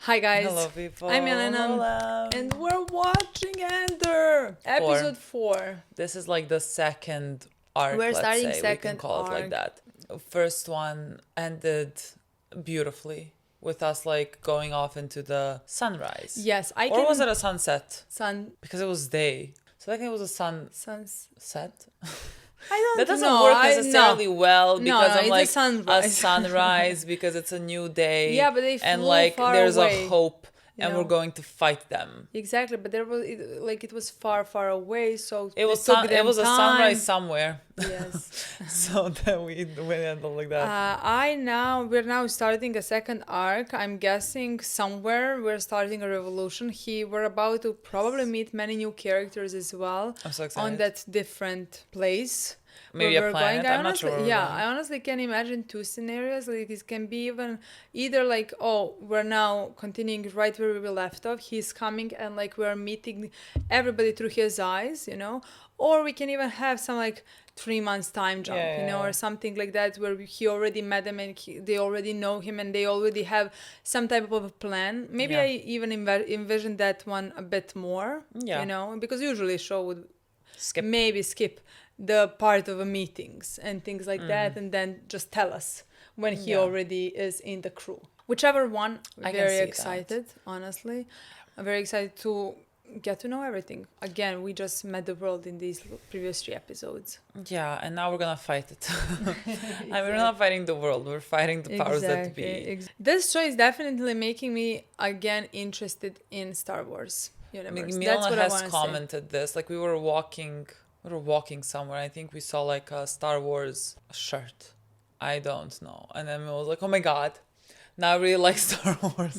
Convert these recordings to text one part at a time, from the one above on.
Hi guys. Hello people. I'm Milena. Lola. And we're watching Andor. Episode 4. This is like the second arc, We're let's starting say. We can second call it like arc. that. First one ended beautifully with us like going off into the sunrise. Yes, I Or can... was it a sunset? Sun... Because it was day. So I think it was a Suns... sunset. I don't That doesn't know. work necessarily well because I'm it's like a sunrise. a sunrise because it's a new day. Yeah, but they and flew like far there's away, a hope you and know? we're going to fight them. Exactly, but there was it was far away, so It was took them it was a time. sunrise somewhere. Yes. So then we ended like that. We're now starting a second arc. I'm guessing somewhere we're starting a revolution. We're about to probably meet many new characters as well. I'm so excited. On that different place. Maybe where a we're planet. Going. I'm not sure. Yeah, I honestly can imagine two scenarios. Like it can be even either like, oh, we're now continuing right where we left off. He's coming and like we're meeting everybody through his eyes, you know. Or we can even have some like 3 months time jump, or something like that, where he already met them and they already know him and they already have some type of a plan. Maybe I even envision that one a bit more, because usually a show would skip the part of the meetings and things like that, and then just tell us when he already is in the crew. Whichever one, very excited, honestly. I'm very excited to get to know everything. Again, we just met the world in these previous 3 episodes. Yeah, and now we're gonna fight it. Exactly. We're not fighting the world, we're fighting the powers that be. This show is definitely making me again interested in Star Wars universe. Milena has commented this. Like we were walking somewhere. I think we saw like a Star Wars shirt. I don't know. And then I was like, oh my god. Now I really like Star Wars.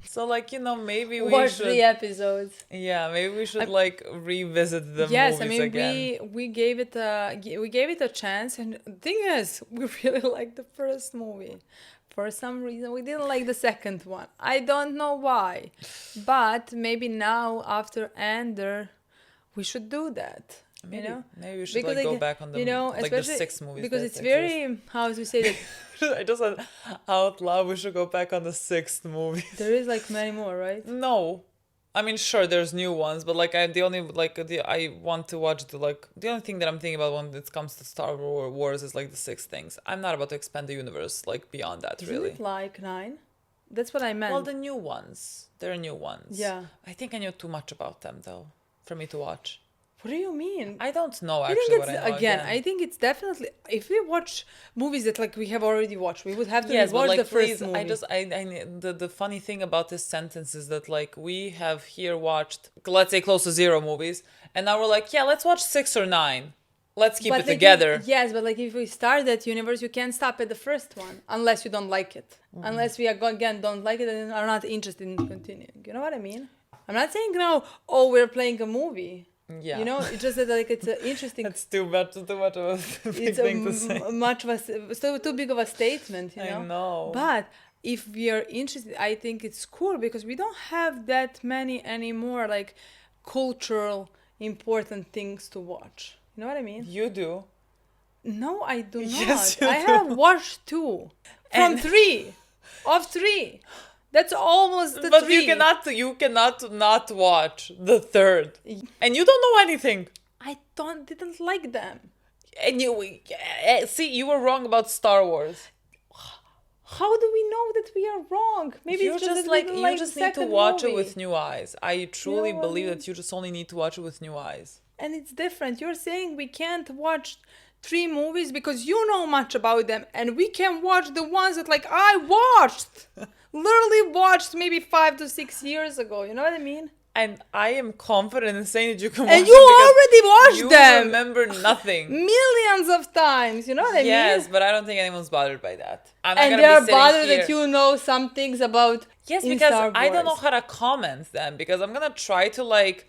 So like, maybe we watch should 3 episodes. Yeah, maybe we should like revisit the movies again. we gave it a chance, and the thing is, we really liked the first movie. For some reason, we didn't like the second one. I don't know why. But maybe now, after Andor, we should do that. Maybe we should go back on the the 6 movies. Because it's very, how to say that? I just said out loud we should go back on the 6th movie. There is like many more, right? No. I mean, sure, there's new ones, but like I want to watch the only thing that I'm thinking about when it comes to Star Wars is like the 6 things. I'm not about to expand the universe like beyond that. Isn't really. It like 9? That's what I meant. Well, the new ones. There are new ones. Yeah. I think I knew too much about them though for me to watch. What do you mean? I don't know actually what I know. Again, I think it's definitely, if we watch movies that like we have already watched, we would have to watch the first movie. The funny thing about this sentence is that like we have here watched, let's say, close to 0 movies, and now we're like, yeah, let's watch 6 or 9. Let's keep it together. Yes, but like if we start that universe, you can't stop at the first one unless you don't like it. Unless we don't like it and are not interested in continuing. You know what I mean? I'm not saying now, we're playing a movie. Yeah. It's just that like it's interesting. That's too much of a big thing to say. Still too big of a statement, I know. But if we are interested, I think it's cool because we don't have that many anymore, like cultural important things to watch. You know what I mean? You do. No, I do not. Yes, you I have watched 2 from 3 of 3. That's almost the 3. But you cannot not watch the 3rd. And you don't know anything. I didn't like them. And you were wrong about Star Wars. How do we know that we are wrong? Maybe you it's just you just need to watch it with new eyes. I truly believe that you just only need to watch it with new eyes. And it's different. You're saying we can't watch 3 movies because you know much about them, and we can watch the ones that like I watched. Literally watched maybe 5 to 6 years ago. You know what I mean? And I am confident in saying that you can watch them. And you already watched them. You remember nothing. Millions of times. You know what I mean? Yes, but I don't think anyone's bothered by that. And they are bothered that you know some things about Yes, because I don't know how to comment them. Because I'm going to try to like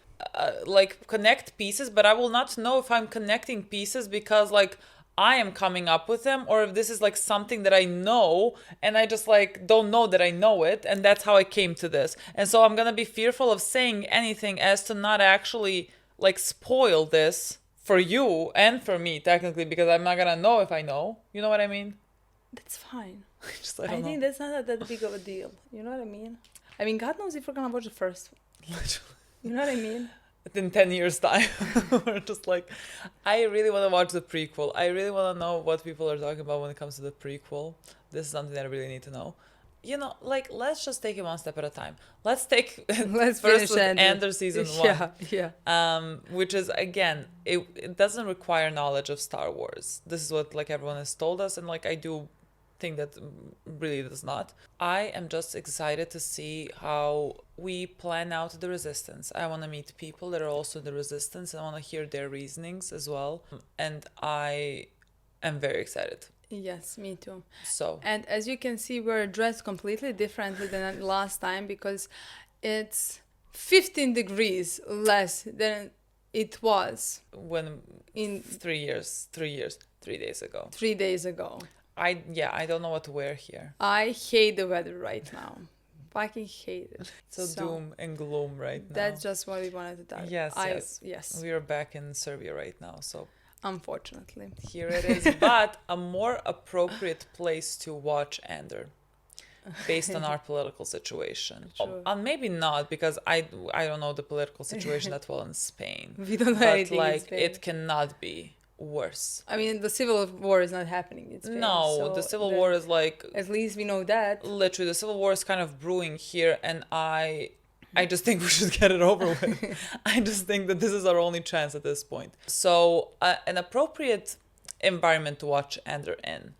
connect pieces, but I will not know if I'm connecting pieces because like I am coming up with them, or if this is like something that I know and I just like don't know that I know it, and that's how I came to this. And so I'm gonna be fearful of saying anything as to not actually like spoil this for you and for me technically, because I'm not gonna know if I know. You know what I mean? That's fine. I think that's not that big of a deal. You know what I mean? I mean, God knows if we're gonna watch the first one. You know what I mean? In 10 years' time. We're just like, I really want to watch the prequel. I really want to know what people are talking about when it comes to the prequel. This is something that I really need to know. You know, like, let's just take it one step at a time. Let's first with Andor season 1. Which is, again, it doesn't require knowledge of Star Wars. This is what, like, everyone has told us, and, like, I do think that really does not. I am just excited to see how we plan out the resistance. I want to meet people that are also in the resistance, and I want to hear their reasonings as well. And I am very excited. Yes, me too. So, and as you can see, we're dressed completely differently than last time because it's 15 degrees less than it was when in 3 days ago. 3 days ago. I don't know what to wear here. I hate the weather right now. Fucking hate it. So doom and gloom right now. That's just what we wanted to talk. Yes. We are back in Serbia right now, so unfortunately. Here it is, but a more appropriate place to watch Andor based on our political situation. And maybe not, because I don't know the political situation that well in Spain. We don't know anything in Spain. It cannot be worse. I mean, the civil war is not happening in Spain. No, so the civil war is like... At least we know that. Literally, the civil war is kind of brewing here, and I just think we should get it over with. I just think that this is our only chance at this point. So, an appropriate environment to watch Andor in.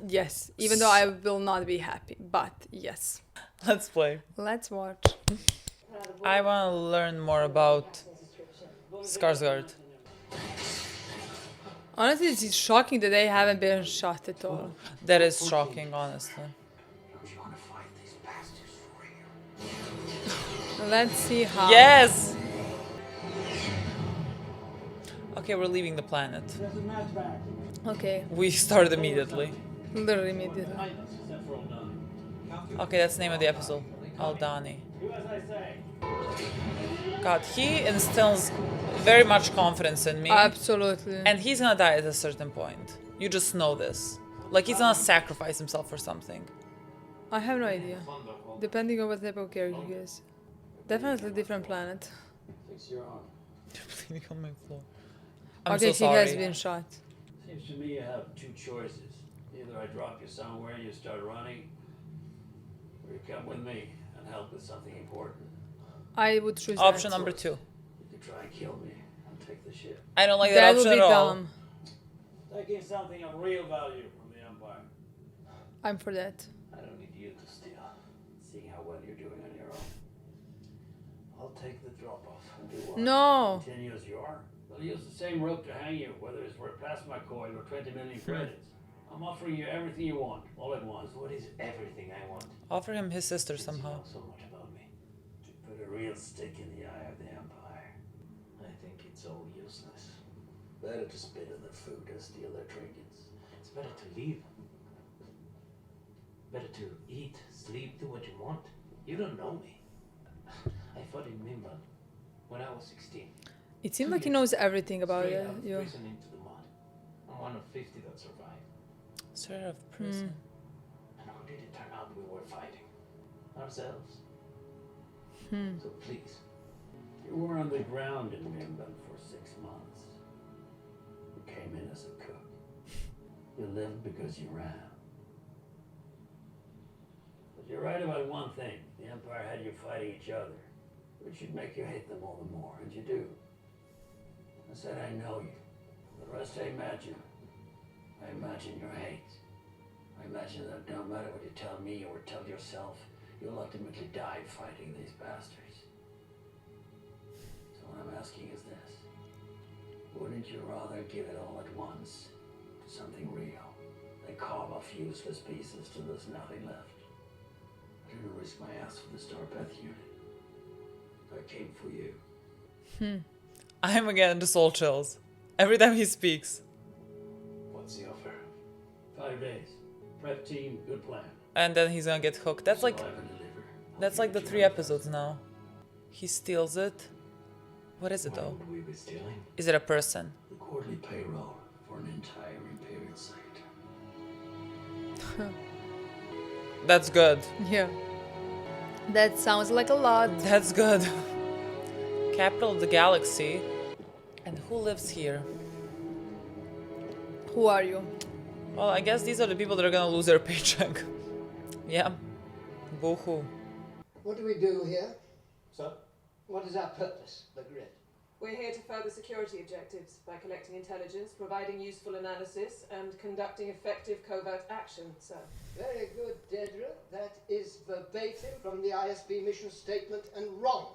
Yes, even though I will not be happy, but yes. Let's play. Let's watch. I want to learn more about Skarsgård. Honestly, it's shocking that they haven't been shot at all. That is shocking, honestly. Let's see how. Yes! Okay, we're leaving the planet. Okay. We started immediately. Literally immediately. Okay, that's the name of the episode. Aldhani. God, he instills very much confidence in me. Absolutely. And he's gonna die at a certain point. You just know this. Like, he's gonna sacrifice himself for something. I have no idea. Depending on what type of character he is. Definitely different planet. You're bleeding on my floor. Okay, he has been shot. Seems to me you have two choices. Either I drop you somewhere and you start running, or you come with me and help with something important. I would choose option that. number 2. You could try and kill me and take the ship. I don't like that option at all. Dumb. Taking something of real value from the Empire. I'm for that. I don't need you to steal, seeing how well you're doing on your own. I'll take the drop-off and do what? No. Continue as you are. They'll use the same rope to hang you, whether it's for a plasma coil or 20 million credits. I'm offering you everything you want, all at once. What is everything I want? Offer him his sister somehow. You know so much about me. To put a real stick in the eye of the Empire. I think it's all useless. Better to spit in their food and steal their trinkets. It's better to leave. Better to eat, sleep, do what you want. You don't know me. I fought in Mimban when I was 16. It seems like he knows everything about you. Prison into the mud. I'm one of 50 that survived. Straight out of prison. And who did it turn out we were fighting? Ourselves. So please. You were on the ground in Mimban for 6 months. You came in as a cook. You lived because you ran. But you're right about one thing. The Empire had you fighting each other, which should make you hate them all the more, and you do. I said I know you. The rest I imagine. I imagine your hate. I imagine that no matter what you tell me or tell yourself, you'll ultimately die fighting these bastards. So what I'm asking is this. Wouldn't you rather give it all at once to something real than carve off useless pieces till there's nothing left? I didn't risk my ass for the Starpath unit. I came for you. I'm again just soul chills. Every time he speaks. What's the offer? 5 days. Prep team, good plan. And then he's gonna get hooked. That's like the 3 episodes now. He steals it. What is it though? What would we be stealing? Is it a person? The quarterly payroll for an entire Imperial sector. That's good. Yeah. That sounds like a lot. That's good. Capital of the galaxy. And who lives here? Who are you? Well, I guess these are the people that are gonna lose their paycheck. Yeah. Boo-hoo. What do we do here? Sir? What is our purpose, the grid? We're here to further security objectives by collecting intelligence, providing useful analysis, and conducting effective covert action, sir. Very good, Dedra. That is verbatim from the ISB mission statement and wrong.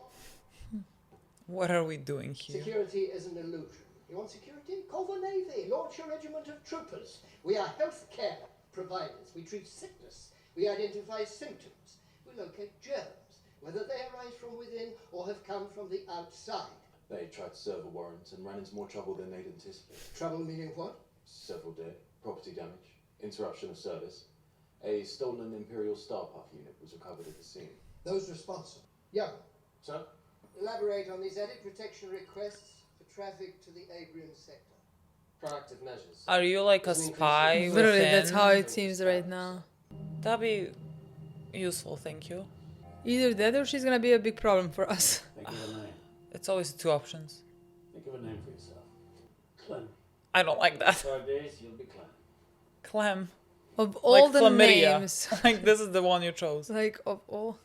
What are we doing here? Security is an illusion. You want security? Call the Navy. Launch a regiment of troopers. We are health care providers. We treat sickness. We identify symptoms. We locate germs, whether they arise from within or have come from the outside. They tried to serve a warrant and ran into more trouble than they'd anticipated. Trouble meaning what? Several dead, property damage, interruption of service. A stolen Imperial Starpath unit was recovered at the scene. Those responsible. Young, Sir? elaborate on these edit protection requests for traffic to the Abrian sector. Proactive measures. Are you like a spy Literally, within? that's how it seems right now. That'd be useful, thank you. Either that or she's gonna be a big problem for us. Think of a name. It's always two options. Think of a name for yourself. Clem. I don't like that. 5 days, you'll be Clem. Clem. Of all Like the chlamydia. names. Like this is the one you chose. Like, of all.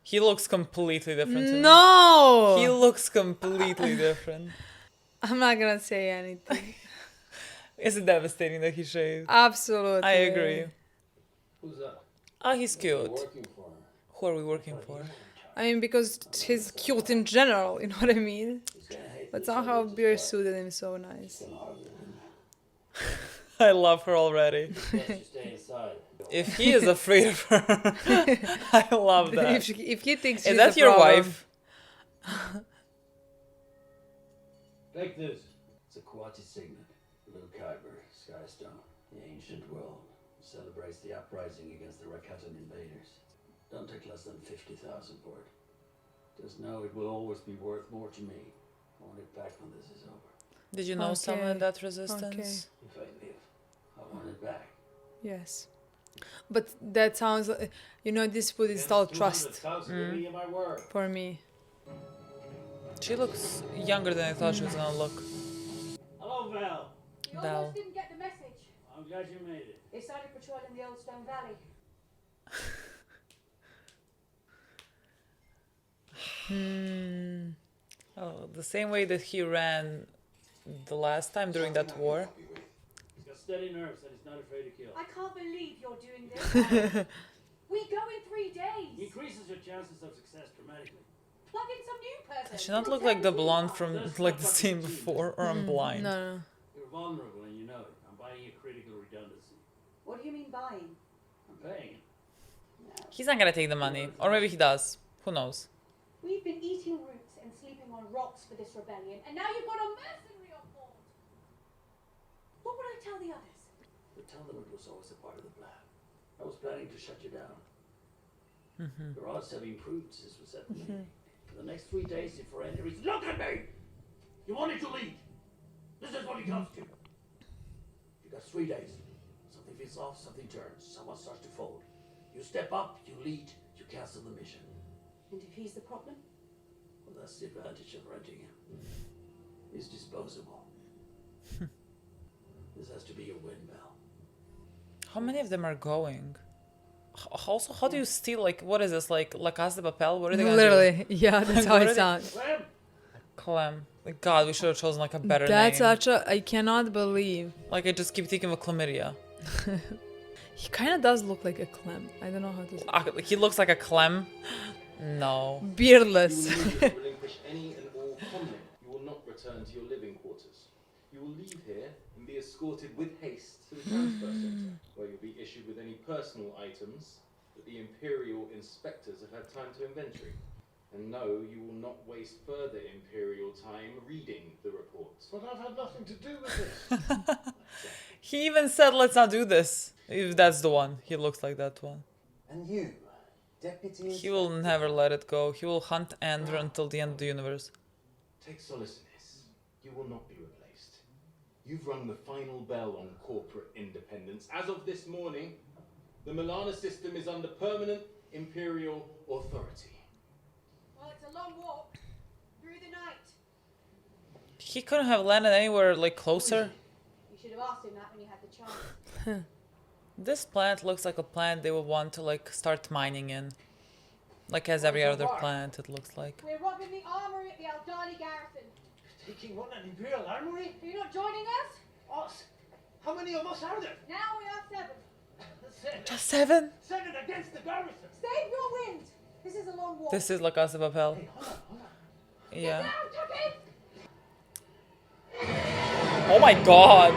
He looks completely different to me. No! He looks completely different. I'm not gonna say anything. It's devastating that he shaved. Absolutely. I agree. Who's that? Oh, he's You're cute. working for her. Who are we working for? I mean, because he's cute in general, you know what I mean? He's gonna hate But this somehow other Beer spy. suited him so nice. Gonna hardly win. I love her already. Best you stay inside. If he is afraid of her, I love that. If he thinks Is she's that a your problem- wife? Take this. It's a Quati signet. Blue Kyber, Skystone. The ancient world celebrates the uprising against the Rakatan invaders. Don't take less than 50,000 for it. Just know it will always be worth more to me. I want it back when this is over. Did you know someone in Okay. that resistance? If I live, I want it back. Yes. But that sounds like, you know, this would install trust 200,000, give me my word. for me. She looks younger than I thought she was gonna look. Hello, Val. You Val. almost didn't get the message. I'm glad you made it. They started patrolling the Old Stone Valley. Oh, the same way that he ran the last time during that war. He's got steady nerves and he's not afraid to kill. I can't believe you're doing this. We go in 3 days. Increases your chances of success dramatically. Plug in some new person. Does she not You'll look like the guarantee blonde one. from like the scene before, or I'm blind? No, no. You're vulnerable and you know it. I'm buying you critical redundancy. What do you mean buying? I'm paying it. He's not gonna take the money, or maybe he does. Who knows? We've been eating roots and sleeping on rocks for this rebellion, and now you've got a mercenary on board. What would I tell the others? But tell them it was always a part of the plan. I was planning to shut you down. Your odds have improved since we set the meeting. For the next 3 days, if for any reason, look at me! You wanted to lead. This is what it comes to. You got 3 days. Something feels off, something turns, someone starts to fold. You step up, you lead, you cancel the mission. And if he's the problem? Well, that's the advantage of renting him. He's disposable. This has to be your win, Val. How many of them are going? Also, how do you steal, like, what is this, like, La Casa de Papel? What are they gonna Literally, yeah, that's how What are it they- sounds. Clem! do? Clem. Like, God, we should have chosen, like, a better That's name. such a, I cannot believe. Like, I just keep thinking of chlamydia. He kind of does look like a Clem. I don't know how to say. Ah, he looks like a Clem. No. Beardless. You will immediately relinquish any and all comment. You will not return to your living quarters. You will leave here and be escorted with haste to the transfer center, where you'll be issued with any personal items that the Imperial inspectors have had time to inventory. And no, you will not waste further Imperial time reading the reports. But I've had nothing to do with this. He even said, let's not do this. If that's the one. He looks like that one. And you, Deputy He will never let it go. He will hunt Andor until the end of the universe. Take solace in this. You will not be replaced. You've rung the final bell on corporate independence. As of this morning, the Milena system is under permanent Imperial authority. Well, it's a long walk. Through the night. He couldn't have landed anywhere like closer. You should have asked him that when you had the chance. This planet looks like a planet they would want to like start mining in. Like as every other planet it looks like. We're robbing the armory at the Aldhani garrison. Taking on an Imperial armory? Are you not joining us? Us? How many of us are there? Now we are 7. 7. Just 7? 7 against the garrison. Save your wind. This is a long walk. This is La Casa de Papel. Hey, hold on. Yeah. Down, Tucky! Oh my god!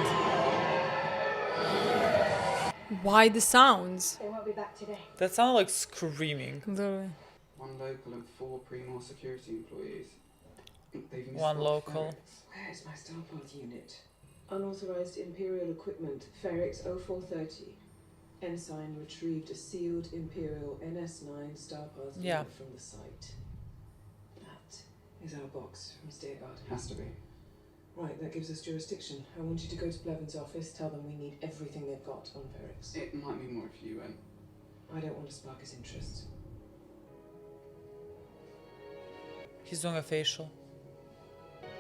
Why the sounds? They won't be back today. That sounded like screaming. Literally. 1 local and 4 Primor security employees. They've missed 1 off local. ferrets. Where is my Starport unit? Unauthorized Imperial equipment, Ferrix 0430. Ensign retrieved a sealed Imperial NS9 Starpath Yeah. unit from the site. That is our box from Steerguard. Has to be. Right, that gives us jurisdiction. I want you to go to Blevins' office, tell them we need everything they've got on Ferrix. It might be more if you went. I don't want to spark his interest. He's doing a facial.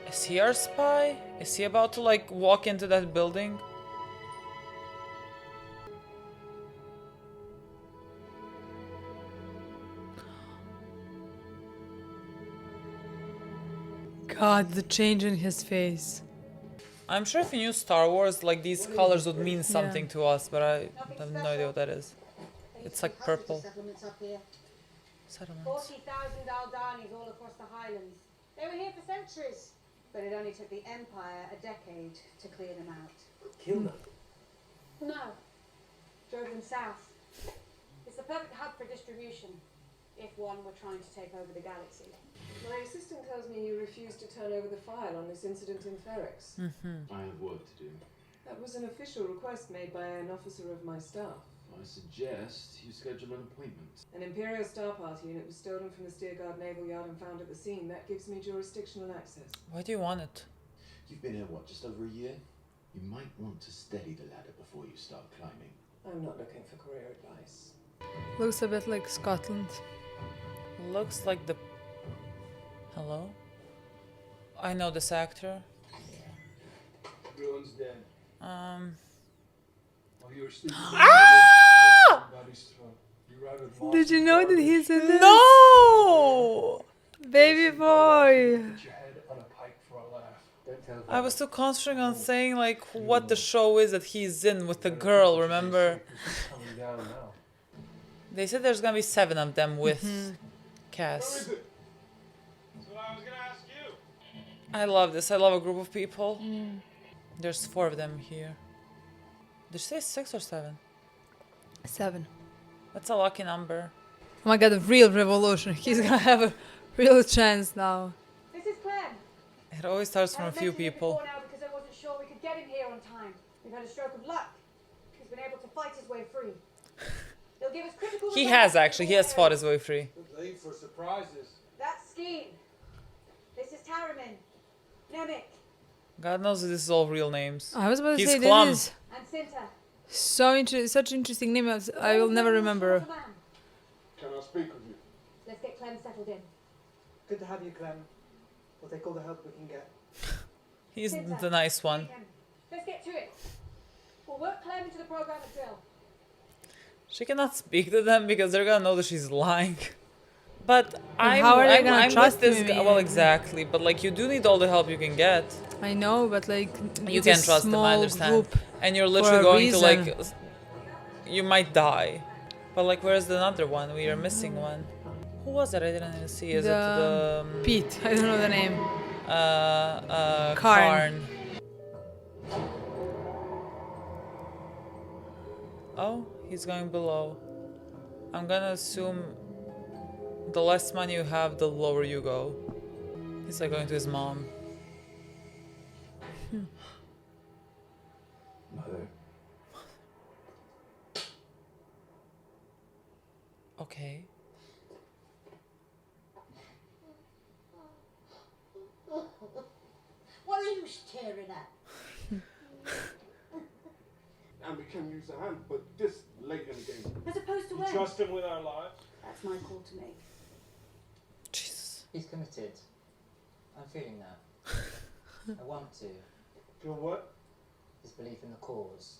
Is he our spy? Is he about to like walk into that building? God, the change in his face. I'm sure if you knew Star Wars, like these colors would mean something to us, but I have no idea what that is. It's like purple. Settlements up here. Settlements. 40,000 Aldhanis all across the Highlands. They were here for centuries. But it only took the Empire a decade to clear them out. Kill them. No. Drove them south. It's the perfect hub for distribution, if one were trying to take over the galaxy. My assistant tells me you refused to turn over the file on this incident in Ferrix. I have work to do. That was an official request made by an officer of my staff. I suggest you schedule an appointment. An Imperial Starpath unit was stolen from the Steerguard Naval Yard and found at the scene. That gives me jurisdictional access. Why do you want it? You've been here, what, just over a year? You might want to steady the ladder before you start climbing. I'm not looking for career advice. Looks a bit like Scotland. Looks like the... Hello? I know this actor. Everyone's dead. While you were sleeping, body's throat. You routed lost Did you know that he's in this? No! Baby boy! Put your head on a pike for a laugh. Don't tell I was too concentrating on saying like what the show is that he's in with the girl, remember? Coming down now. They said there's gonna be 7 of them with Cass. it? That's what I was gonna ask you. I love this. I love a group of people. There's 4 of them here. Did you say 6 or 7? 7. That's a lucky number. Oh my god, a real revolution. He's gonna have a real chance now. This is Clem. It always starts from I a few mentioned it people. before now because I wasn't sure we could get him here on time. We've had a stroke of luck. He's been able to fight his way free. He'll give us critical. He has actually. He has fought his way free. Good lead for surprises. That's Skeen. This is Taramin. Nemik. God knows this is all real names. I was about to He's say Clum. this is And Cinta. such interesting name. I will never remember. Can I speak with you? Let's get Clem settled in. Good to have you, Clem. We'll take all the help we can get. He's Cinta, the nice one. take him. Let's get to it. We'll work Clem into the program at drill. She cannot speak to them because they're gonna know that she's lying. But how are they I'm gonna with trust this him guy. in Well, the end? exactly. But like, you do need all the help you can get. I know, but like You it's can a trust them. I small understand. group. And you're for literally a going to like, reason. you might die. But like, where's the other one? We are missing one. Who was it? I didn't even see. Is it the Pete? I don't know the name. Karn. Karn. Oh, he's going below. I'm gonna assume the less money you have, the lower you go. He's like going to his mom. Mother. Okay. What are you staring at? And we can use the hand, but this late in the game. As opposed to You when? trust him with our lives? That's my call to make. Jesus. He's committed. I'm feeling that. I want to. Feel what? His belief in the cause.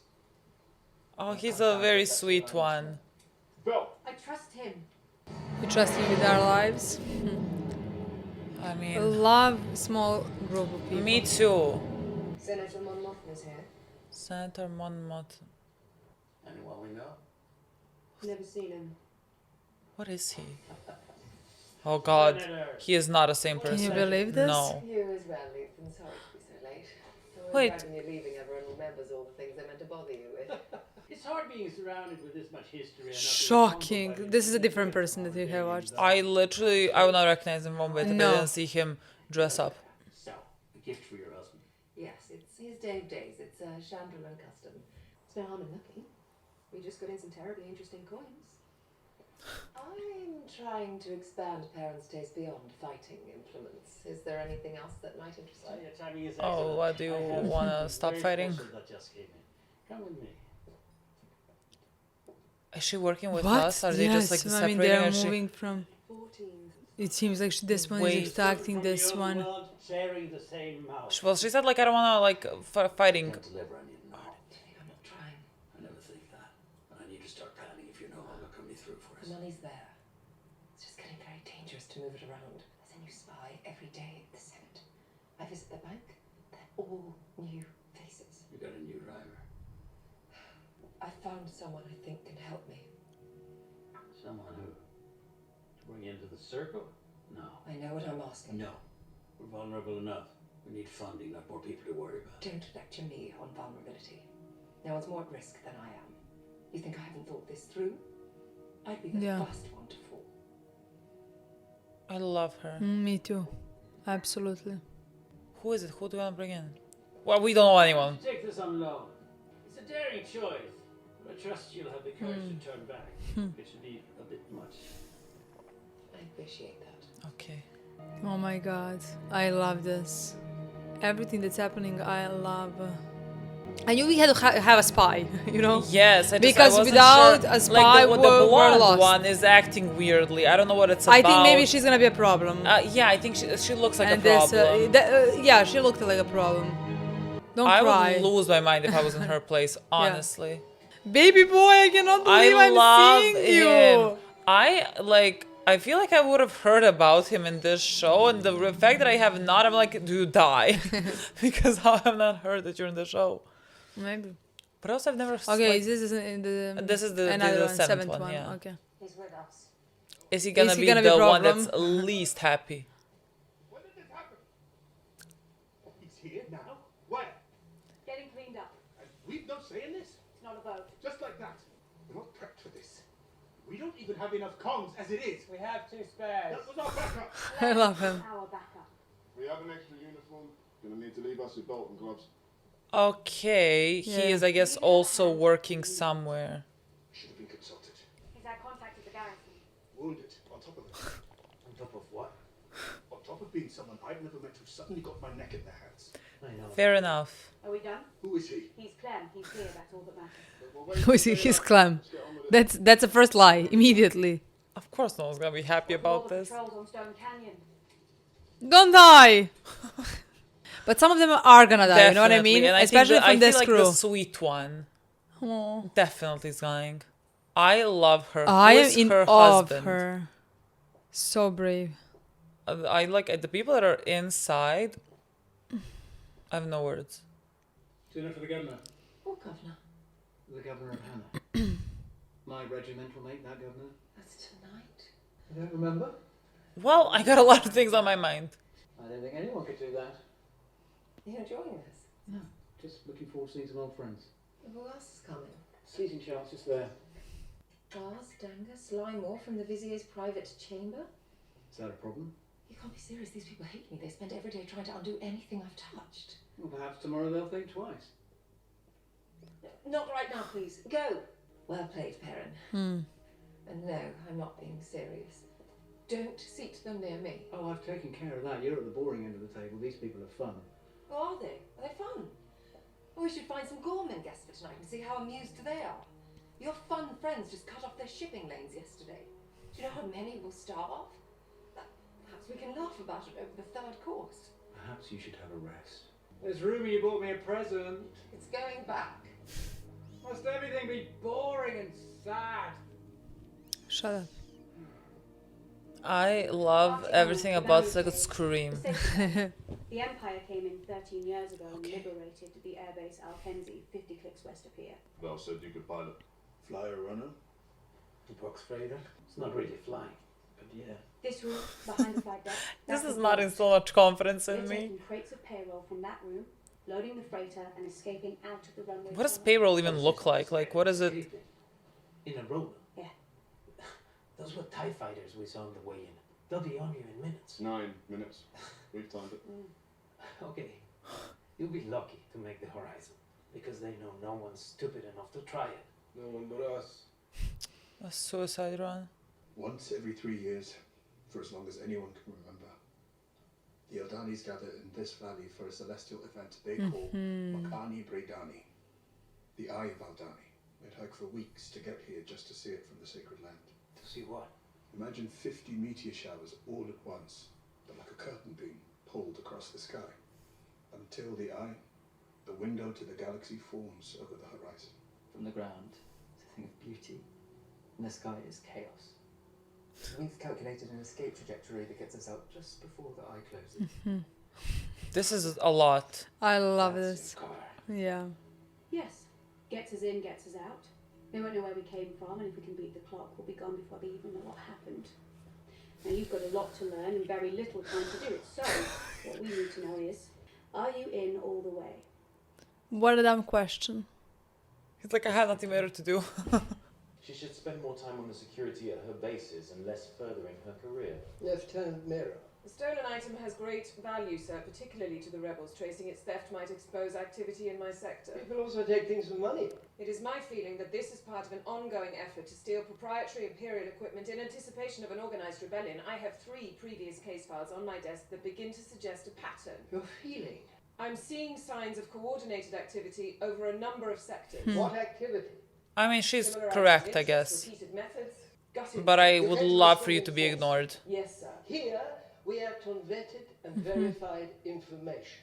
Oh, he's a very sweet one. Bill! I trust him. We trust you with our lives. I I mean, love small group of people. me too. Senator Mon Mothma's here. Senator Mon Mothma. Anyone we know? Never seen him. What is he? Oh God, Senator. he is not the same Can person. you believe this? No. You as well, Luthen. Sorry to be so late. Wait. When you're leaving, everyone remembers all the things they meant to bother you with. It's hard being surrounded with this much history. And Shocking. This is a different person that you have watched. I would not recognize him one bit if I No. didn't see him dress up. So, a gift for your husband. Yes, it's his day of days. It's a Chandlerman custom. It's no harm in looking. We just got in some terribly interesting coins. I'm trying to expand parents' taste beyond fighting implements. Is there anything else that might interest you? Your timing is Oh, excellent. why do you I have wanna something stop very fighting? special that just came in. Come with me. Is she working with What? us? Are they Yes, just like I mean separating? they're Or she... moving from. 14. It seems like this one Wait. is abstracting From this the one. world, sharing the same mouth. Well, she said like I don't wanna like fighting. Can't deliver, I need to know. Do you think I'm not trying? I never think that. But I need to start planning if you're no longer coming through for The us. money's there. It's just getting very dangerous to move it around. There's a new spy every day at the Senate. I visit the bank. They're all new faces. You got a new driver. I found someone I think can help me. Someone who? To bring you into the circle? No. I know what I'm asking. No. We're vulnerable enough. We need funding, not more people to worry about. Don't lecture me on vulnerability. No one's more at risk than I am. You think I haven't thought this through? I'd be the Yeah. first one to fall. I love her. Me too. Absolutely. Who is it? Who do you wanna bring in? Well, we don't know anyone. Take this on loan. It's a daring choice, but I trust you'll have the courage to turn back. It should be a bit much. I appreciate that. Okay. Oh my god. I love this. Everything that's happening, I love. I knew we had to have a spy, you know? Yes, Because I wasn't without sure. a spy, like the we're blonde lost. one is acting weirdly. I don't know what it's about. I think maybe she's gonna be a problem. Yeah, I think she looks like and a this, problem. yeah, she looked like a problem. Don't I cry. would lose my mind if I was in her place, honestly. Baby boy, I cannot believe I'm love seeing you. him. I feel like I would have heard about him in this show, and the fact that I have not, I'm like, do you die? Because how have I not heard that you're in the show? Maybe. But also, I've never. Okay, like, this is in the. This is the another the one, seventh one. Yeah. Okay. He's with us. Is he gonna be gonna be the one problem? that's least happy? When did this happen? He's here now? Where? Getting cleaned up. And we've no say in this? It's not a vote. Just like that. We're not prepped for this. We don't even have enough comms as it is. We have 2 spares. That was our backup. I love him. Our backup. We have an extra uniform. Gonna need to leave us with belt and gloves. Okay, Yeah. he is, I guess, also working somewhere. Should have been consulted. He's our contact at the garrison. Wounded. On top of it. On top of what? On top of being someone I've never met who suddenly got my neck in their hands. I know. Fair enough. Are we done? Who is he? He's Clem. He's here. That's all that matters. Well, wait Who is he? till He's they are. Clem. Let's get on with it. That's a first lie immediately. Of course, no one's gonna be happy All about the this. patrols on Stone Canyon. Don't die. But some of them are gonna die. You know what I Definitely, mean? and Especially I from this feel like crew. the sweet one Aw. definitely is dying. I love her. I Who am is in her awe husband? of her. So brave. I like the people that are inside. I have no words. Dinner for the governor. What governor? The governor of Hannah. My regiment will make that governor. That's tonight. You don't remember? Well, I got a lot of things on my mind. I don't think anyone could do that. You're not joining us. No, just looking forward to seeing some old friends. Who else is coming? Seating charts just there. Bars, Danga, Slymore from the Vizier's private chamber? Is that a problem? You can't be serious. These people hate me. They spend every day trying to undo anything I've touched. Well, perhaps tomorrow they'll think twice. Not right now, please. Go. Well played, Perrin. And no, I'm not being serious. Don't seat them near me. Oh, I've taken care of that. You're at the boring end of the table. These people are fun. Oh, are they? Are they fun? Well, we should find some gourmet guests for tonight and see how amused they are. Your fun friends just cut off their shipping lanes yesterday. Do you know how many will starve? Perhaps we can laugh about it over the third course. Perhaps you should have a rest. There's rumour you bought me a present. It's going back. Must everything be boring and sad? Shut up. I love everything about the Scream. The Empire came in 13 years ago and liberated the airbase Alkenzi, 50 clicks west of here. Val said you could pilot. Flyer runner? The box freighter? It's not really flying, but yeah. This room, behind the flight deck. This is not in so much confidence in We're me. taking crates of payroll from that room, loading the freighter and escaping out of the runway. What does payroll even look like? Like, what is it? In a roller? Yeah. Those were TIE fighters we saw on the way in. They'll be on you in minutes. 9 minutes. We've timed it. Okay. You'll be lucky to make the horizon, because they know no one's stupid enough to try it. No one but us. A suicide run? Once every 3 years, for as long as anyone can remember, the Aldhanis gather in this valley for a celestial event they call Makani Bredani, the Eye of Aldhani. They'd hike for weeks to get here just to see it from the sacred land. To see what? Imagine 50 meteor showers all at once, but like a curtain beam pulled across the sky, until the Eye, the window to the galaxy, forms over the horizon. From the ground, it's a thing of beauty, and the sky is chaos. We've calculated an escape trajectory that gets us out just before the eye closes. This is a lot. I love this. Yeah. Yes. Gets us in, gets us out. They won't know where we came from, and if we can beat the clock, we'll be gone before they even know what happened. Now, you've got a lot to learn and very little time to do it. So, what we need to know is, are you in all the way? What a dumb question. It's like I had nothing better to do. She should spend more time on the security at her bases and less furthering her career. Lieutenant Mira. The stolen item has great value, sir, particularly to the rebels. Tracing its theft might expose activity in my sector. People also take things for money. It is my feeling that this is part of an ongoing effort to steal proprietary Imperial equipment in anticipation of an organized rebellion. I have 3 previous case files on my desk that begin to suggest a pattern. Your feeling? I'm seeing signs of coordinated activity over a number of sectors. What activity? I mean, she's Similar correct, I ideas, guess. repeated methods, gut But I instinct. would love for you to be ignored. Yes, sir. Here, we act on vetted and verified information.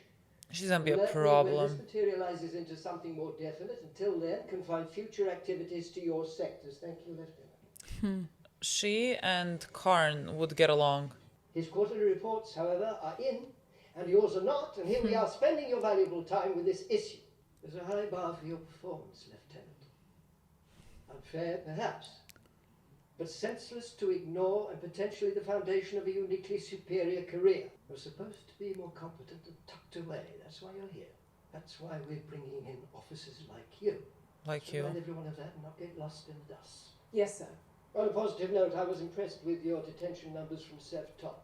She's gonna be a Let me, when problem. this materializes into something more definite, until then, confine future activities to your sectors. Thank you, Lieutenant. She and Karn would get along. His quarterly reports, however, are in, and yours are not, and here we are spending your valuable time with this issue. There's a high bar for your performance, Lieutenant. Unfair, perhaps, but senseless to ignore and potentially the foundation of a uniquely superior career. You're supposed to be more competent and tucked away. That's why you're here. That's why we're bringing in officers like you. Like So you. remind everyone of that and not get lost in the dust. Yes, sir. On a positive note, I was impressed with your detention numbers from Sev Top.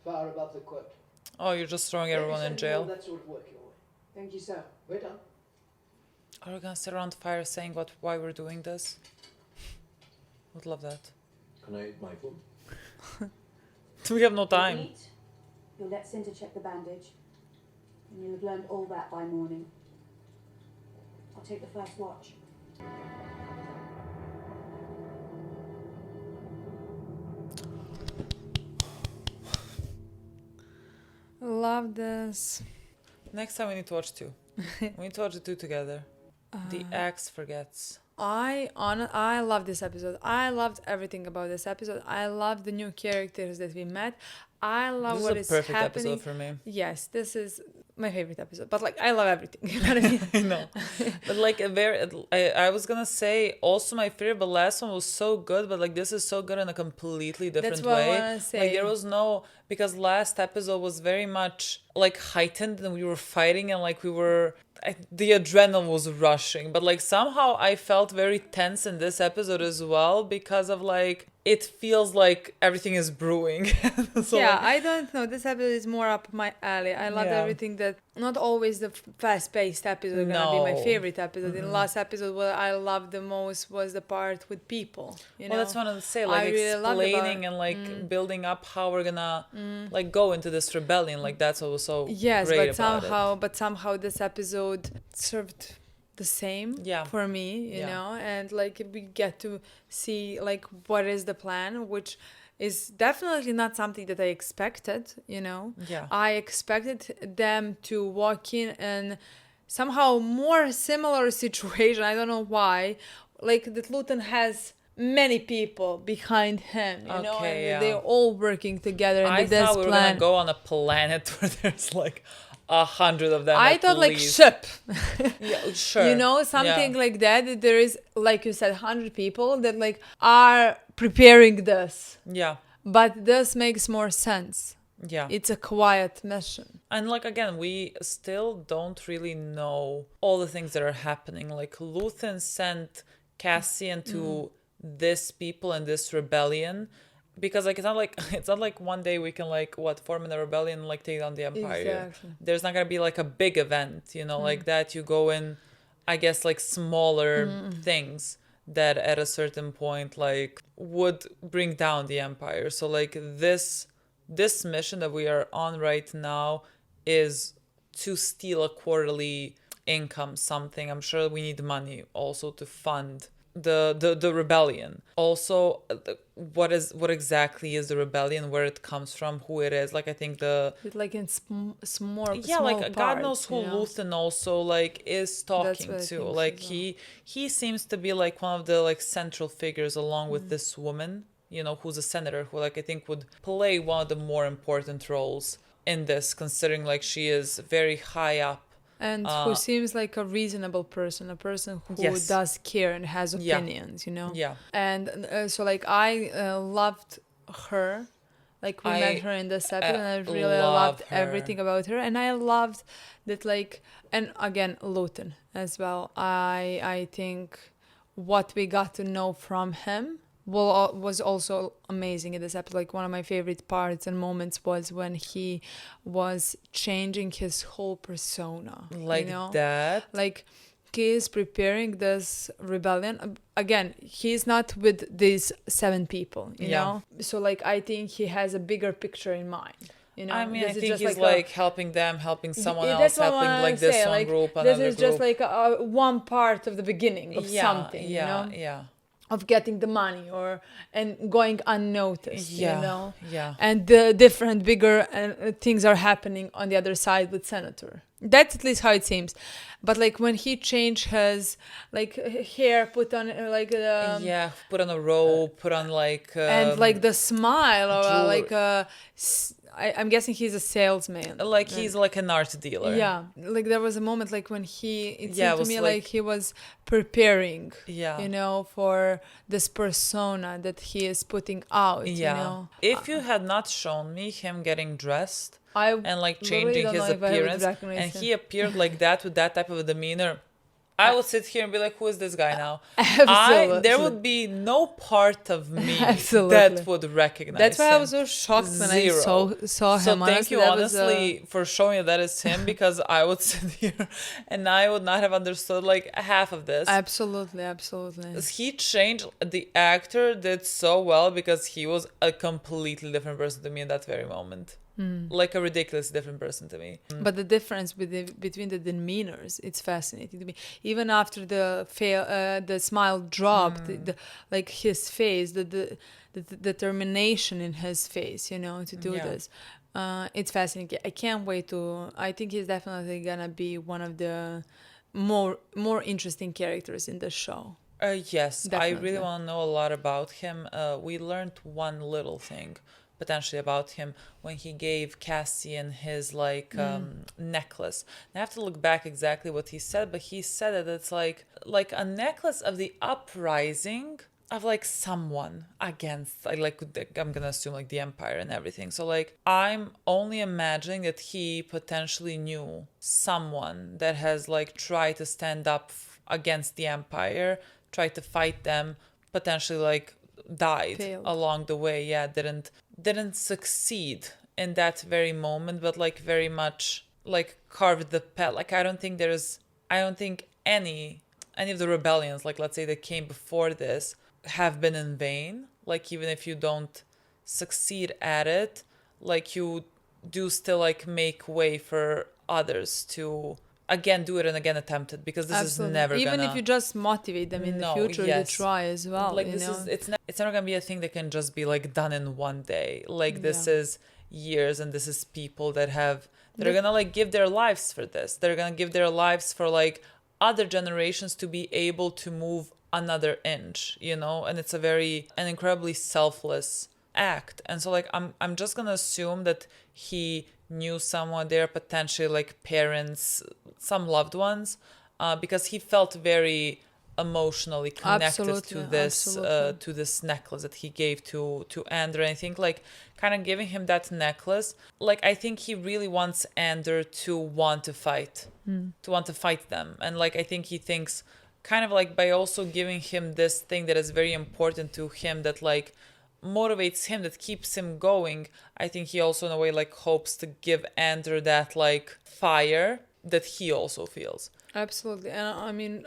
Far above the quote. Oh, you're just throwing everyone in Maybe jail? send more of that sort of work your way. Thank you, sir. We're done. Are we gonna sit around the fire saying why we're doing this? Would love that. Can I eat my food? We have no You'll time. eat, you'll let Cinta check the bandage, and you'll have learned all that by morning. I'll take the first watch. Love this. Next time we need to watch 2. We need to watch the 2 together. The axe forgets. I love this episode. I loved everything about this episode. I love the new characters that we met. I love what This is is a perfect happening. episode for me. Yes, this is my favorite episode. But like, I love everything. You know what I mean? I know. But like I was gonna say also my favorite, but last one was so good, but like this is so good in a completely different That's what way. I wanna say. Like there was no, because last episode was very much like heightened and we were fighting and like we were, the adrenaline was rushing, but like somehow I felt very tense in this episode as well because of like, it feels like everything is brewing. So yeah, like, I don't know. This episode is more up my alley. I love Yeah. everything that, not always the fast-paced episode is gonna be my No. favorite episode. In the last episode, what I loved the most was the part with people. You know? well, that's what I'm saying. Like I really loved explaining about- and like building up how we're gonna like go into this rebellion. Like that's what was so Yes, great but about it. somehow this episode served the same Yeah. for me, you Yeah. know, and like we get to see like what is the plan, which is definitely not something that I expected, you know. Yeah. I expected them to walk in and somehow more similar situation. I don't know why. Like that Luthen has many people behind him, you know, and Okay, yeah. they're all working together in I this thought we were plan. gonna go on a planet where there's like 100 of them. I at thought like least. ship. Yeah, sure. You know, something Yeah. like that. That there is, like you said, 100 people that like are preparing this. Yeah. But this makes more sense. Yeah. It's a quiet mission. And like again, we still don't really know all the things that are happening. Like Luthen sent Cassian to this people and this rebellion, because like it's not like one day we can like form in a rebellion and like take down the empire. Exactly. There's not gonna be like a big event, you know, like that. You go in, I guess, like smaller things that at a certain point like would bring down the empire. So like this mission that we are on right now is to steal a quarterly income something. I'm sure we need money also to fund the rebellion. Also, what exactly is the rebellion, where it comes from, who it is. Like I think It's like in small like God knows parts, who you know? Luthen also like is talking what I to. think Like as well. he seems to be like one of the like central figures along with this woman, you know, who's a senator, who like I think would play one of the more important roles in this, considering like she is very high up. And who seems like a reasonable person, a person who Yes. does care and has Yeah. opinions, you know? Yeah. And so like I loved her. Like we met her in this episode and I really love loved her. everything about her. And I loved that like, and again, Luthen as well. I think what we got to know from him was also amazing in this episode. Like one of my favorite parts and moments was when he was changing his whole persona. Like you know? that. Like he is preparing this rebellion. Again, he's not with these 7 people, you Yeah. know? So like I think he has a bigger picture in mind. You know, I mean, I This is think just he's a- like helping them, helping someone else, that's what I helping wanna like this say, one like, group, this another is group. just like one part of the beginning of something, yeah, you know? yeah. Of getting the money and going unnoticed, Yeah, you know? yeah. And the different bigger things are happening on the other side with Senator. That's at least how it seems. But like when he changed his like hair, put on like Yeah, put on a robe, put on like and like the smile or jewelry. like I'm guessing he's a salesman. like he's like an art dealer. Yeah, like there was a moment like when it Yeah, seemed it to was me like- like he was preparing, Yeah. you know, for this persona that he is putting out, Yeah. you know. If you had not shown me him getting dressed I and like literally changing don't his know if I would appearance, recognize and him. he appeared like that with that type of a demeanor, I would sit here and be like, who is this guy now? Absolutely. There would be no part of me Absolutely. that would recognize That's why I him. was so shocked when Zero. I saw So him. thank you Honestly, that was, honestly for showing that is him, because I would sit here and I would not have understood like half of this. absolutely. He changed, the actor did so well, because he was a completely different person to me in that very moment. Like a ridiculous different person to me. But the difference between the demeanors, it's fascinating to me. Even after the smile dropped, the like his face, the determination in his face, you know, to do Yeah. this. It's fascinating. I can't wait to. I think he's definitely gonna be one of the more interesting characters in the show. Yes, I Definitely. really want to know a lot about him. We learned one little thing potentially about him when he gave Cassian his like necklace. I have to look back exactly what he said, but he said that it's like a necklace of the uprising of like someone against like I'm gonna assume like the empire and everything. So like I'm only imagining that he potentially knew someone that has like tried to stand up against the empire, tried to fight them, potentially like died Failed. along the way. Yeah, didn't succeed in that very moment, but like very much like carved the path. Like I don't think any of the rebellions, like let's say that came before this, have been in vain. Like even if you don't succeed at it, like you do still like make way for others to again do it and again attempt it, because this is never even gonna, if you just motivate them in the future to try as well, like you this know? is it's never gonna be a thing that can just be like done in one day. Like this Yeah. is years, and this is people that are gonna like give their lives for this. They're gonna give their lives for like other generations to be able to move another inch, you know? And it's an incredibly selfless act. And so like I'm just gonna assume that he knew someone there, potentially like parents, some loved ones, because he felt very emotionally connected to this necklace that he gave to Andor. And I think like kind of giving him that necklace, like I think he really wants Andor to want to fight, them. And like I think he thinks kind of like by also giving him this thing that is very important to him, that like motivates him, that keeps him going, I think he also in a way like hopes to give Andor that like fire that he also feels. Absolutely. And I mean,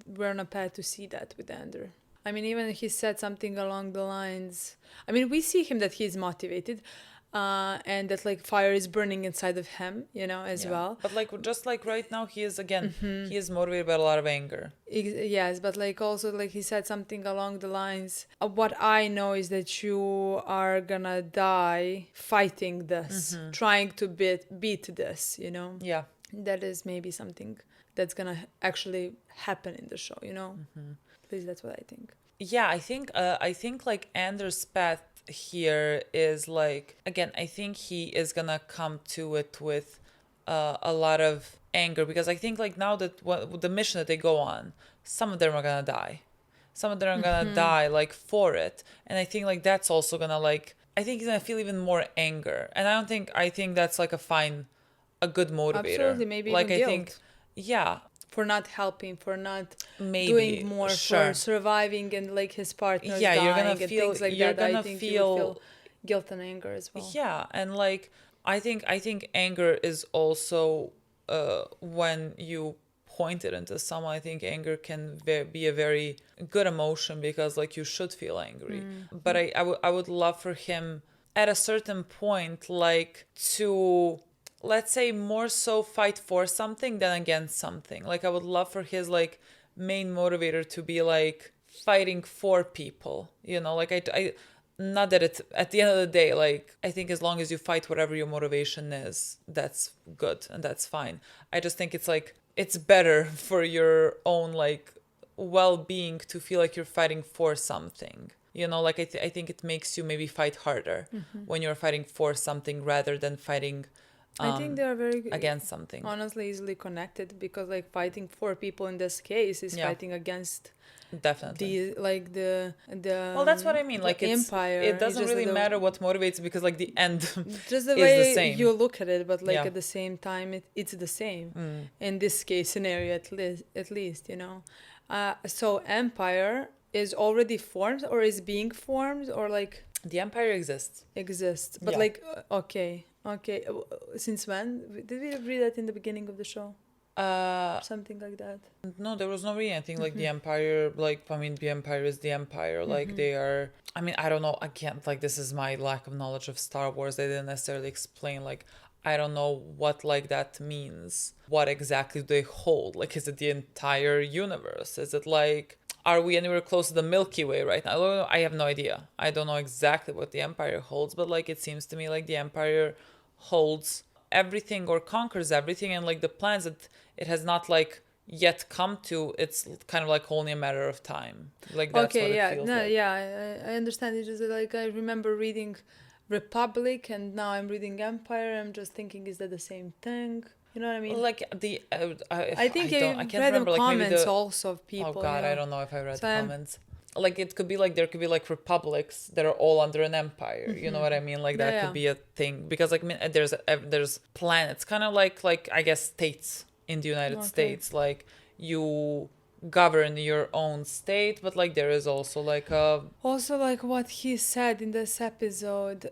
we're on a path to see that with Andor. I mean, even he said something along the lines, I mean, we see him that he's motivated, and that like fire is burning inside of him, you know, as well. But like just like right now, he is again, he is motivated by a lot of anger. Yes, but like also like he said something along the lines, what I know is that you are gonna die fighting this, trying to beat this, you know. Yeah. That is maybe something that's gonna actually happen in the show, you know. At least that's what I think. Yeah, I think like Andor's path here is like, again, I think he is gonna come to it with a lot of anger, because I think like now that the mission that they go on, some of them are gonna die, some of them are gonna die like for it, and I think like that's also gonna like, I think he's gonna feel even more anger, and I think that's like a good motivator. Absolutely, maybe like even I guilt. think, yeah, for not helping, for not maybe doing more, sure. for surviving, and like his partner Yeah, dying you're gonna and feel, things like you're that. gonna I think feel, you would feel guilt and anger as well. Yeah, and like I think anger is also when you point it into someone, I think anger can be a very good emotion, because like you should feel angry. But I would love for him at a certain point like to, let's say, more so fight for something than against something. Like I would love for his like main motivator to be like fighting for people, you know. Like I not that it's at the end of the day, like I think as long as you fight whatever your motivation is, that's good and that's fine. I just think it's like it's better for your own like well-being to feel like you're fighting for something, you know. Like I think it makes you maybe fight harder when you're fighting for something rather than fighting I think they are very against something. Honestly, easily connected, because like fighting for people in this case is fighting against definitely the well, that's what I mean, like empire. It doesn't really matter what motivates, because like the end just the is way the same. you look at it, but like at the same time it's the same in this case scenario, at least, you know. So empire is already formed, or is being formed, or like the empire exists, but like okay, since when did we read that in the beginning of the show? Something like that. No, there was no reason. I think like the empire, like I mean the empire is the empire, like they are, I mean I don't know, again, like this is my lack of knowledge of Star Wars. They didn't necessarily explain, like I don't know what like that means. What exactly do they hold? Like is it the entire universe? Is it like, are we anywhere close to the Milky Way right now? I have no idea. I don't know exactly what the empire holds, but like it seems to me like the empire holds everything or conquers everything, and like the plans that it has not like yet come to, it's kind of like only a matter of time. Like that's what it feels like. I understand. It's just like I remember reading Republic, and now I'm reading Empire. I'm just thinking, is that the same thing? You know what I mean? Like the I think I I can't read remember, like comments maybe also of people. Oh God, you know? I don't know if I read comments. Like it could be like there could be like republics that are all under an empire. You know what I mean? Like that could be a thing, because like I mean there's planets, kind of like I guess states in the United States. Like you govern your own state, but like there is also like a also like what he said in this episode,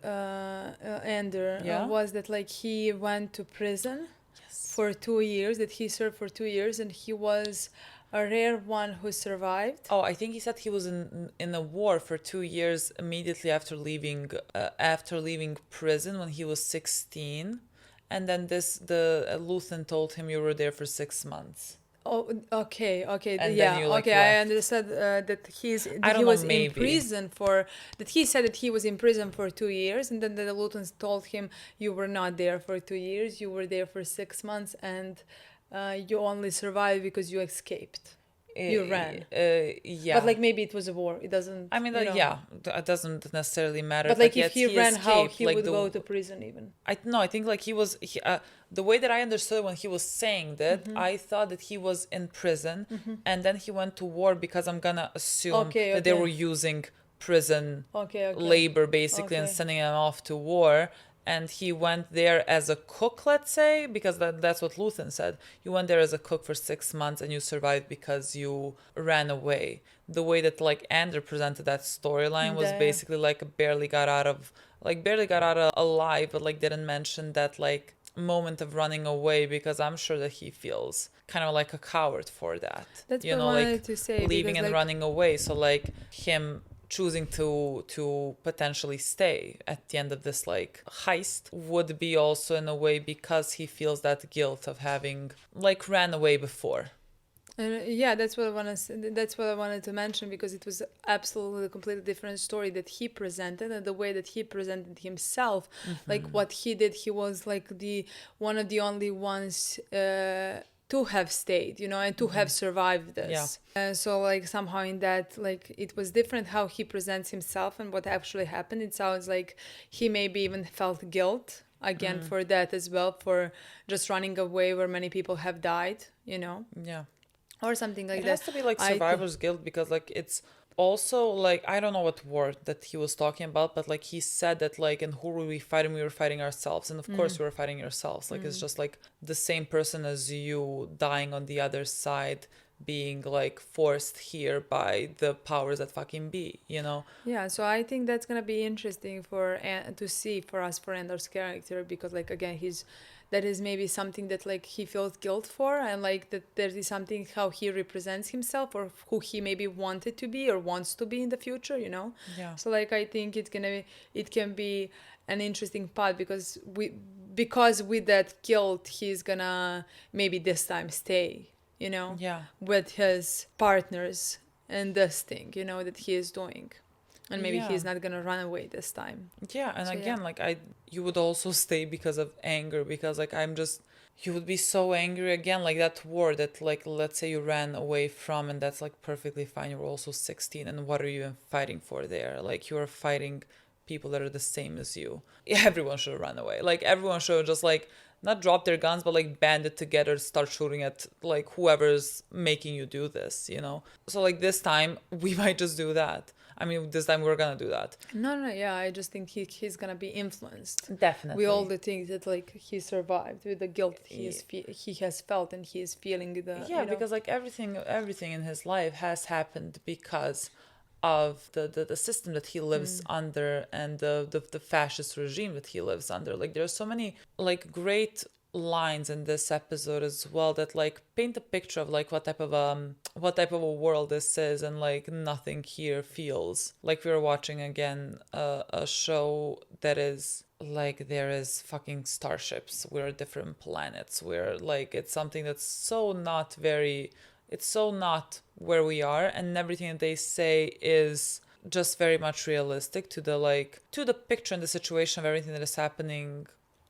Andor, was that like he went to prison for 2 years, that he served for 2 years, and he was a rare one who survived. Oh, I think he said he was in a war for 2 years immediately after leaving prison when he was 16, And then the Luthen told him you were there for 6 months. Oh, okay, And yeah, then you, like, okay. I left. understood that I don't he know, was in maybe. prison for that. He said that he was in prison for 2 years, and then the Lutens told him you were not there for 2 years. You were there for 6 months, and you only survived because you escaped. You ran. Yeah. But like maybe it was a war. It doesn't. I mean, you know. it doesn't necessarily matter. But like if yet he ran, how escaped, he like, would go to prison even. I think like the way that I understood when he was saying that, Mm-hmm. I thought that he was in prison, and then he went to war because I'm gonna assume Okay, that they okay. were using prison Okay. labor basically and Okay. sending him off to war. And he went there as a cook, let's say, because that's what Luthen said. You went there as a cook for 6 months and you survived because you ran away. The way that like Andor presented that storyline was Yeah. basically like barely got out of alive, but like didn't mention that like moment of running away, because I'm sure that he feels kind of like a coward for that. That's you what know, I wanted like to say, leaving because, and like- running away. So like him choosing to potentially stay at the end of this like heist would be also in a way because he feels that guilt of having like ran away before. Yeah, that's what I want to. That's what I wanted to mention, because it was absolutely a completely different story that he presented, and the way that he presented himself, like what he did. He was like one of the only ones to have stayed, and to have survived this. So like somehow in that, like it was different how he presents himself and what actually happened. It sounds like he maybe even felt guilt again for that as well, for just running away where many people have died. Yeah. Or something like It that. has to be like I thi- survivor's guilt, because like it's also like I don't know what word that he was talking about, but like he said that like, and who were we fighting? We were fighting ourselves, and of course we were fighting yourselves. Like it's just like the same person as you dying on the other side, being like forced here by the powers that fucking be. Yeah, so I think that's gonna be interesting to see for us for Andor's character, because like again that is maybe something that like he feels guilt for, and like that there is something how he represents himself, or who he maybe wanted to be or wants to be in the future. Yeah. So like I think it can be an interesting part, because with that guilt he's gonna maybe this time stay. Yeah. With his partners and this thing, that he is doing. And maybe Yeah. he's not gonna run away this time. Yeah, and So, again, yeah. like you would also stay because of anger, because like you would be so angry again, like that war that like let's say you ran away from, and that's like perfectly fine. You're also 16, and what are you even fighting for there? Like you're fighting people that are the same as you. Everyone should run away. Like everyone should just like not drop their guns, but like band it together, start shooting at like whoever's making you do this. So like this time we might just do that. I mean, this time we're gonna do that. No, yeah, I just think he's gonna be influenced. Definitely. With all the things that like he survived, with the guilt he has felt, and he is feeling because like everything in his life has happened because of the system that he lives under, and the fascist regime that he lives under. Like there's so many like great lines in this episode as well that like paint a picture of like what type of a world this is, and like nothing here feels like we're watching again a show that is like there is fucking starships, we're different planets, where like it's something that's it's so not where we are, and everything that they say is just very much realistic to the picture and the situation of everything that is happening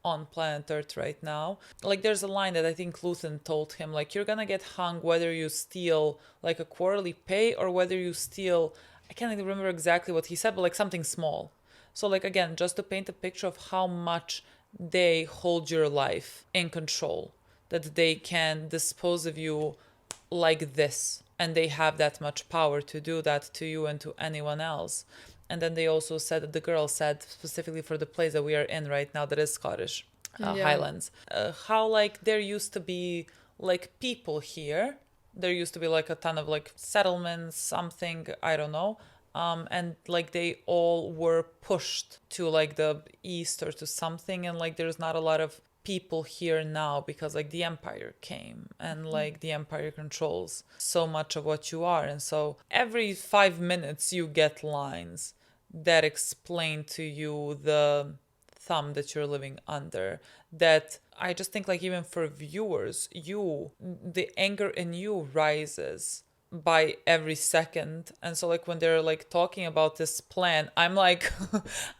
on planet Earth right now. Like there's a line that I think Luthen told him, like you're gonna get hung whether you steal like a quarterly pay or whether you steal, I can't even remember exactly what he said, but like something small. So like again, just to paint a picture of how much they hold your life in control, that they can dispose of you like this, and they have that much power to do that to you and to anyone else. And then they also said that the girl said specifically for the place that we are in right now, that is Scottish Highlands, how like there used to be like people here, there used to be like a ton of like settlements, something, I don't know, and like they all were pushed to like the east or to something, and like there's not a lot of people here now because like the Empire came, and like the Empire controls so much of what you are. And so every 5 minutes you get lines that explain to you the thumb that you're living under, that I just think like even for viewers, the anger in you rises by every second. And so like when they're like talking about this plan, I'm like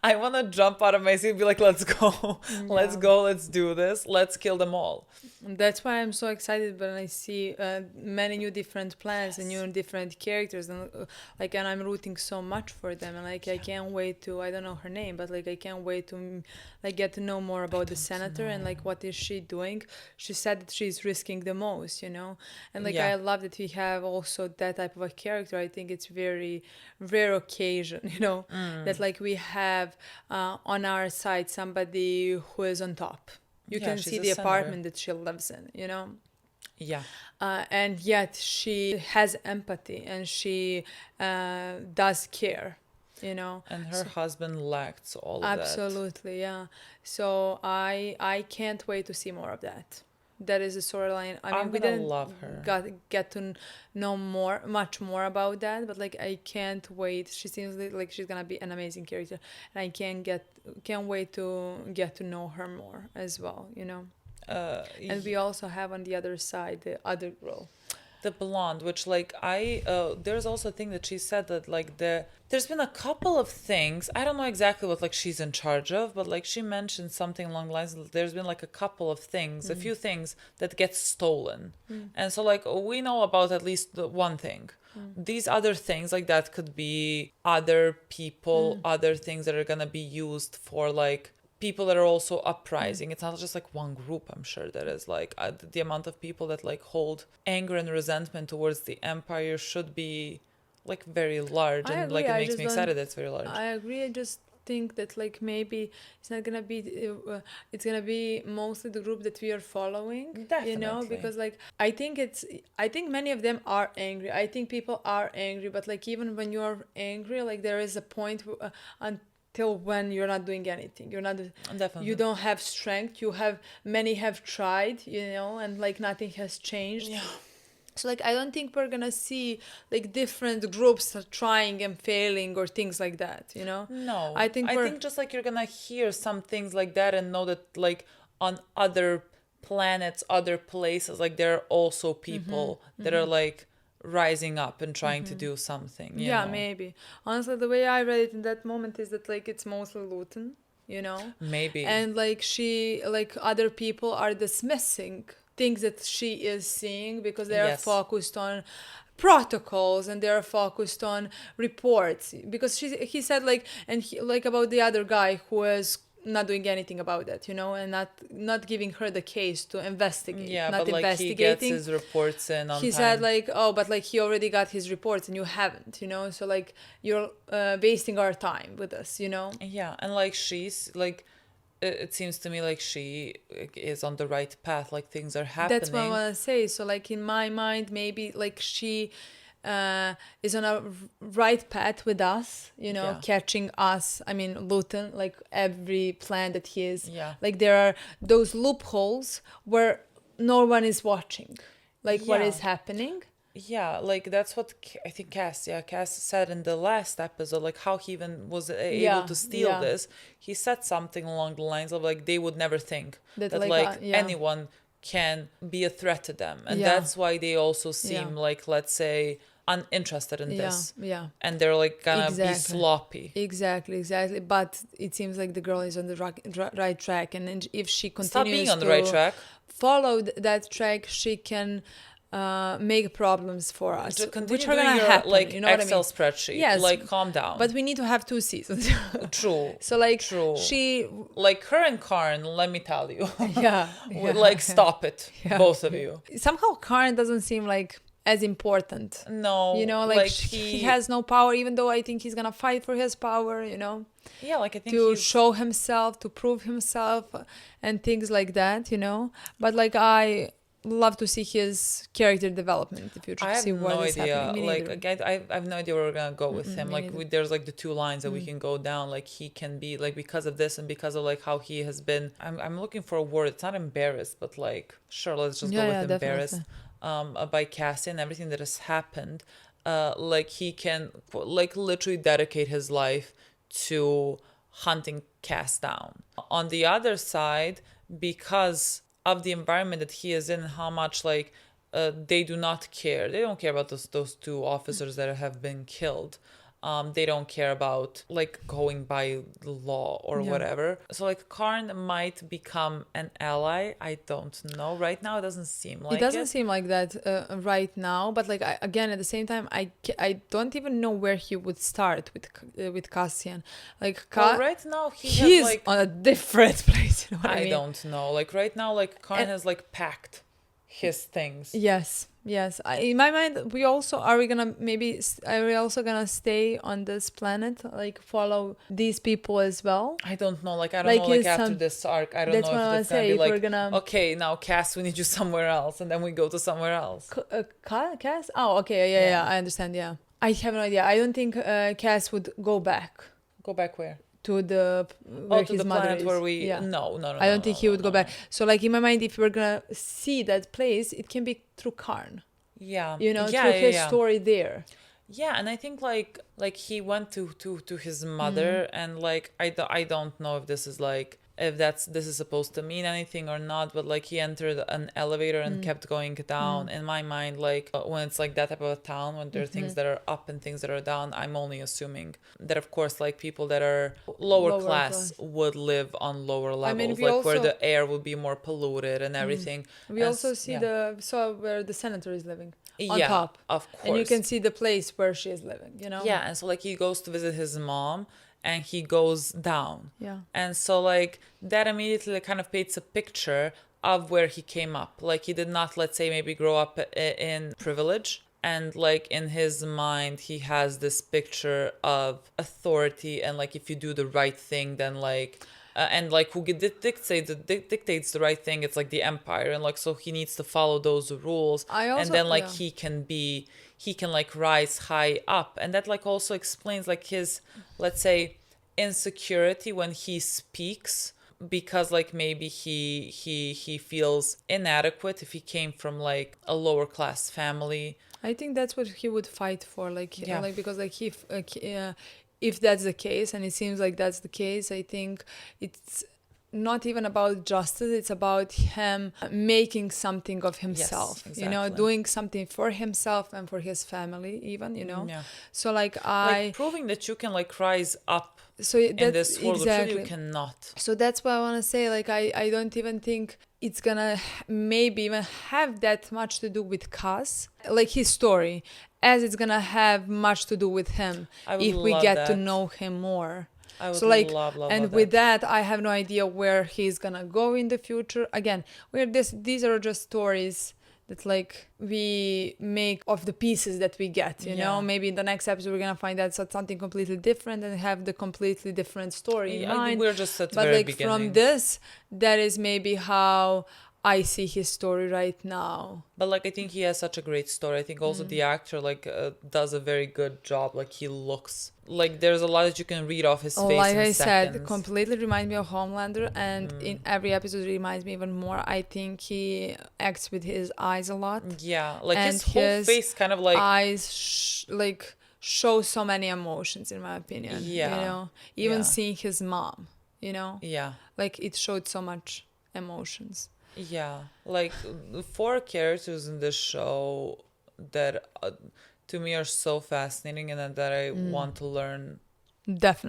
I want to jump out of my seat and be like, let's go. Let's go, let's do this, let's kill them all. And that's why I'm so excited when I see many new different plans and new different characters, and and I'm rooting so much for them, and like I can't wait to, I don't know her name, but like I can't wait to like get to know more about the senator and like what is she doing. She said that she's risking the most, and like I love that we have also that type of a character. I think it's very rare occasion, that like we have on our side somebody who is on top. You can see the apartment that she lives in, Yeah. And yet she has empathy and she does care, And her husband lacked all of that. Absolutely, yeah. So I can't wait to see more of that. That is a storyline. I mean, we didn't love her. Get to know much more about that, but like I can't wait. She seems like she's gonna be an amazing character, and I can't wait to get to know her more as well. And we also have on the other side the other girl, the blonde, which like there's also a thing that she said that like there's been a couple of things, I don't know exactly what like she's in charge of, but like she mentioned something along the lines, there's been like a couple of things, a few things that get stolen. And so like we know about at least the one thing. These other things like that could be other people, other things that are gonna be used for like people that are also uprising. It's not just like one group. I'm sure that is like the amount of people that like hold anger and resentment towards the empire should be like very large. And like it makes me excited that it's very large. I agree. I just think that like maybe it's not gonna be it's gonna be mostly the group that we are following. Definitely. Because like I think many of them are angry. I think people are angry, but like even when you're angry, like there is a point until when you're not doing anything, Definitely. You don't have strength. Many have tried, and like nothing has changed. Yeah. So like I don't think we're gonna see like different groups trying and failing or things like that, No, I think just like you're gonna hear some things like that and know that like on other planets, other places, like there are also people that are like rising up and trying to do something. You know? Maybe. Honestly, the way I read it in that moment is that like it's mostly Luthen, Maybe. And like other people are dismissing things that she is seeing because they are focused on protocols and they are focused on reports, because he said like, and he, like about the other guy who is not doing anything about that, and not giving her the case to investigate. Yeah, not but like investigating. he gets his reports in on he time. said like, oh, but like he already got his reports and you haven't, so like you're wasting our time with us, Yeah, and like she's like, it seems to me like she is on the right path, like things are happening. That's what I want to say. So like in my mind, maybe like she is on a right path with us, catching us. I mean, Luthen, like every plan that he is. Yeah. Like there are those loopholes where no one is watching, like what is happening. Yeah, like that's what I think Cass said in the last episode, like how he even was able to steal this. He said something along the lines of like they would never think that like anyone can be a threat to them. And that's why they also seem like, let's say, uninterested in this. Yeah. And they're like gonna be sloppy. Exactly. But it seems like the girl is on the right track. And if she continues Stop being on the right track. Follow that track, she can make problems for us, which are gonna happen. Like Excel what I mean? Spreadsheet. Yes, like calm down. But we need to have 2 seasons. True. So like she like her and Karn. Let me tell you. Like stop it, both of you. Somehow Karn doesn't seem like as important. No, like he has no power, even though I think he's gonna fight for his power. Yeah, like I think to show himself, to prove himself, and things like that. But like I love to see his character development in the future. I have no idea. Like I have no idea where we're gonna go with him. Like there's like the 2 lines that we can go down. Like he can be like, because of this and because of like how he has been. I'm looking for a word. It's not embarrassed, but like sure, let's just go with embarrassed. By Cassian, everything that has happened. Like he can like literally dedicate his life to hunting cast down. On the other side, because of the environment that he is in, how much like they do not care. They don't care about those two officers that have been killed. They don't care about like going by law or whatever. So like Karn might become an ally. I don't know. Right now it doesn't seem like it. Doesn't seem like that right now. But like again, at the same time, I don't even know where he would start with Cassian. Like right now he's like, on a different place. You know what I mean? Don't know. Like right now, like Karn has like packed his things. Yes. In my mind, we also are we also gonna stay on this planet, like follow these people as well? I don't know. Like I don't know. Like after this arc, I don't know if it's gonna be like, okay, now Cass, we need you somewhere else, and then we go to somewhere else. Cass? Oh, okay, yeah. I understand. Yeah, I have no idea. I don't think Cass would go back. Go back where? To the where his mother is. Where we no I don't think he would go back. So like in my mind, if we're gonna see that place, it can be through Karn, through his story there. And I think like he went to his mother, and like I don't know if this is like if this is supposed to mean anything or not, but like he entered an elevator and kept going down. In my mind, like when it's like that type of a town, when there are things that are up and things that are down, I'm only assuming that of course like people that are lower class would live on lower levels, where the air would be more polluted and everything. We also see where the senator is living on top, of course, and you can see the place where she is living, and so like he goes to visit his mom and he goes down. And so like that immediately kind of paints a picture of where he came up. Like he did not, let's say, maybe grow up in privilege. And like in his mind, he has this picture of authority. And like if you do the right thing, then like... and like who dictates the right thing, it's like the Empire. And like so he needs to follow those rules. And then like he can like rise high up, and that like also explains like his, let's say, insecurity when he speaks, because like maybe he feels inadequate if he came from like a lower class family. I think that's what he would fight for, because like he if that's the case, and it seems like that's the case, I think it's not even about justice, it's about him making something of himself, doing something for himself and for his family even, so like proving that you can like rise up in this world, exactly. You cannot. So that's what I want to say, like I don't even think it's gonna maybe even have that much to do with Cass, like his story, as it's gonna have much to do with him if we get to know him more. I would love and with that, I have no idea where he's gonna go in the future. Again, these are just stories that like we make of the pieces that we get, you know. Maybe in the next episode we're gonna find out something completely different and have the completely different story in mind. We're just at the very like beginning. From this, that is maybe how I see his story right now. But like I think he has such a great story. I think also the actor like does a very good job. Like he looks like there's a lot that you can read off his face. Like I said, completely reminds me of Homelander, and in every episode reminds me even more. I think he acts with his eyes a lot. Yeah, like and his whole face kind of like eyes show so many emotions in my opinion. Yeah, even seeing his mom, like it showed so much emotions. Yeah, like 4 characters in this show that to me are so fascinating and that I want to learn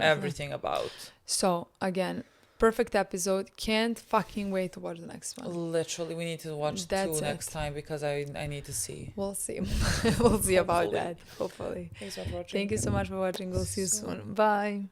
everything about. So again, perfect episode. Can't fucking wait to watch the next one. Literally, we need to watch 2 next time because I need to see. We'll see. We'll see about that. Hopefully. Thanks for watching. Thank you so much for watching. We'll see you soon. Bye.